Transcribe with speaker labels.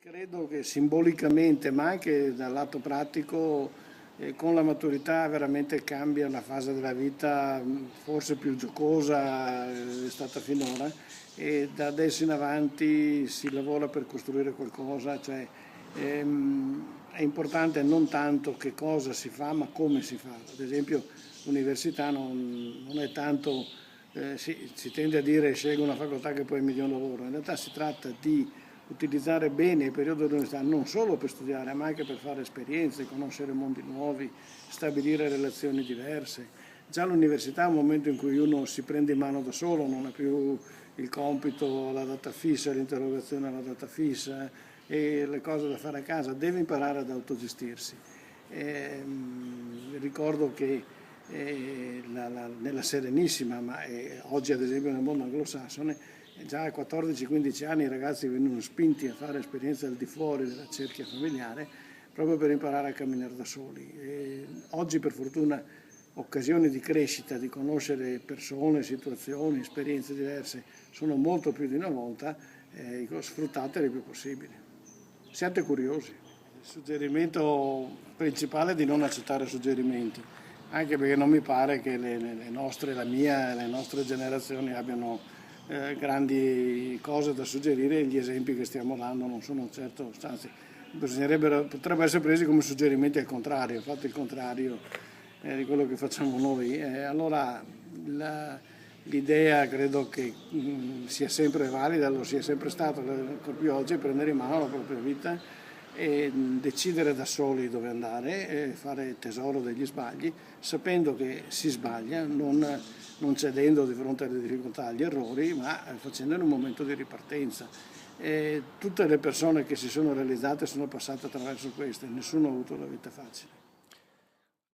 Speaker 1: Credo che simbolicamente, ma anche dal lato pratico, con la maturità veramente cambia la fase della vita, forse più giocosa è stata finora, e da adesso in avanti si lavora per costruire qualcosa, cioè è importante non tanto che cosa si fa, ma come si fa. Ad esempio l'università non è tanto, si tende a dire scegli una facoltà che poi è miglior lavoro, in realtà si tratta di utilizzare bene il periodo dell'università non solo per studiare, ma anche per fare esperienze, conoscere mondi nuovi, stabilire relazioni diverse. Già l'università è un momento in cui uno si prende in mano da solo, non ha più il compito alla data fissa, l'interrogazione alla data fissa e le cose da fare a casa, deve imparare ad autogestirsi. Ricordo che nella Serenissima, ma oggi ad esempio nel mondo anglosassone, già a 14-15 anni i ragazzi vengono spinti a fare esperienze al di fuori della cerchia familiare proprio per imparare a camminare da soli. Oggi per fortuna occasioni di crescita, di conoscere persone, situazioni, esperienze diverse sono molto più di una volta, sfruttatele il più possibile. Siate curiosi. Il suggerimento principale è di non accettare suggerimenti, anche perché non mi pare che le nostre, la mia e le nostre generazioni abbiano grandi cose da suggerire e gli esempi che stiamo dando non sono certo, anzi potrebbero essere presi come suggerimenti al contrario, fate il contrario di quello che facciamo noi. Allora l'idea credo che sia sempre valida, lo sia sempre stato, ancora più oggi, prendere in mano la propria vita e decidere da soli dove andare e fare tesoro degli sbagli, sapendo che si sbaglia, non cedendo di fronte alle difficoltà, agli errori, ma facendone un momento di ripartenza. Tutte le persone che si sono realizzate sono passate attraverso questo, nessuno ha avuto la vita facile.